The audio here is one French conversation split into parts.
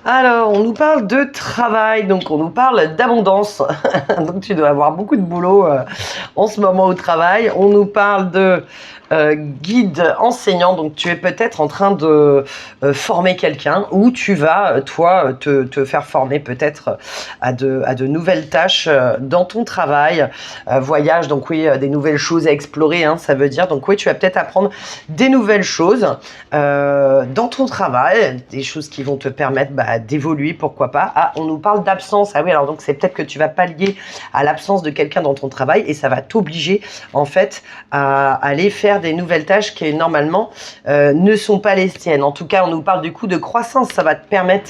Alors, on nous parle de travail, donc on nous parle d'abondance. Donc tu dois avoir beaucoup de boulot en ce moment au travail. On nous parle de guide enseignant, donc tu es peut-être en train de former quelqu'un ou tu vas, toi, te faire former peut-être à de nouvelles tâches dans ton travail. Voyage, donc oui, des nouvelles choses à explorer, hein, ça veut dire. Donc oui, tu vas peut-être apprendre des nouvelles choses dans ton travail, des choses qui vont te permettre d'évoluer, pourquoi pas. Ah, on nous parle d'absence. Ah oui, alors donc c'est peut-être que tu vas pallier à l'absence de quelqu'un dans ton travail et ça va t'obliger en fait à aller faire des nouvelles tâches qui normalement ne sont pas les tiennes. En tout cas, on nous parle du coup de croissance. Ça va te permettre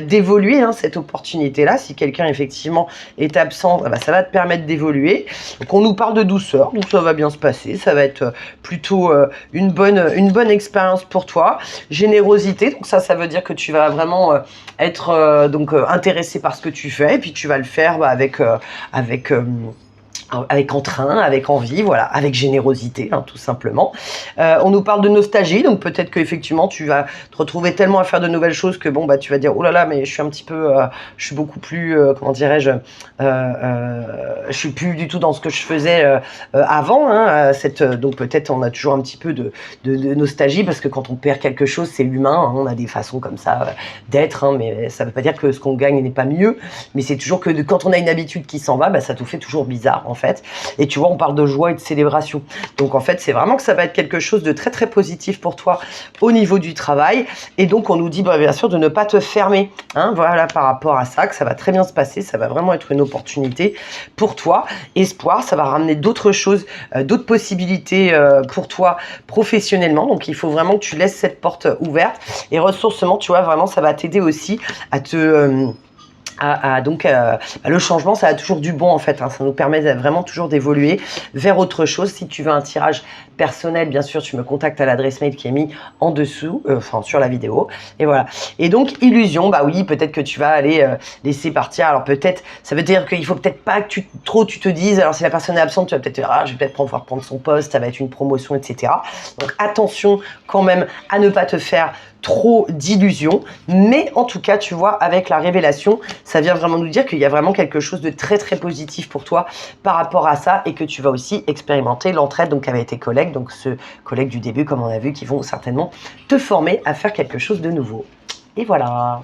d'évoluer, hein, cette opportunité-là. Si quelqu'un effectivement est absent, ça va te permettre d'évoluer. Donc on nous parle de douceur, donc ça va bien se passer. Ça va être plutôt une bonne expérience pour toi. Générosité, donc ça veut dire que tu vas vraiment être intéressé par ce que tu fais et puis tu vas le faire avec entrain, avec envie, voilà, avec générosité, hein, tout simplement. On nous parle de nostalgie, donc peut-être qu'effectivement tu vas te retrouver tellement à faire de nouvelles choses que bon tu vas dire oh là là, mais je suis un petit peu, je suis beaucoup plus, comment dirais-je, je suis plus du tout dans ce que je faisais avant, hein, donc peut-être on a toujours un petit peu de nostalgie parce que quand on perd quelque chose, c'est humain, hein, on a des façons comme ça d'être, hein, mais ça veut pas dire que ce qu'on gagne n'est pas mieux, mais c'est toujours que quand on a une habitude qui s'en va, ça nous fait toujours bizarre en fait. Et tu vois, on parle de joie et de célébration. Donc en fait, c'est vraiment que ça va être quelque chose de très très positif pour toi au niveau du travail. Et donc on nous dit bien sûr de ne pas te fermer, hein, voilà, par rapport à ça, que ça va très bien se passer, ça va vraiment être une opportunité pour toi. Espoir, ça va ramener d'autres choses, d'autres possibilités pour toi professionnellement. Donc il faut vraiment que tu laisses cette porte ouverte. Et ressourcement, tu vois, vraiment, ça va t'aider aussi à te le changement, ça a toujours du bon en fait, hein, ça nous permet vraiment toujours d'évoluer vers autre chose. Si tu veux un tirage personnel, bien sûr, tu me contactes à l'adresse mail qui est mise en dessous, enfin sur la vidéo, et voilà. Et donc illusion, oui, peut-être que tu vas aller laisser partir. Alors peut-être, ça veut dire qu'il faut peut-être pas que tu te dises, alors si la personne est absente, tu vas peut-être dire, je vais peut-être pouvoir prendre son poste, ça va être une promotion, etc. Donc attention quand même à ne pas te faire trop d'illusions, mais en tout cas, tu vois, avec la révélation, ça vient vraiment nous dire qu'il y a vraiment quelque chose de très très positif pour toi par rapport à ça et que tu vas aussi expérimenter l'entraide donc avec tes collègues, donc ceux collègues du début comme on a vu qui vont certainement te former à faire quelque chose de nouveau. Et voilà.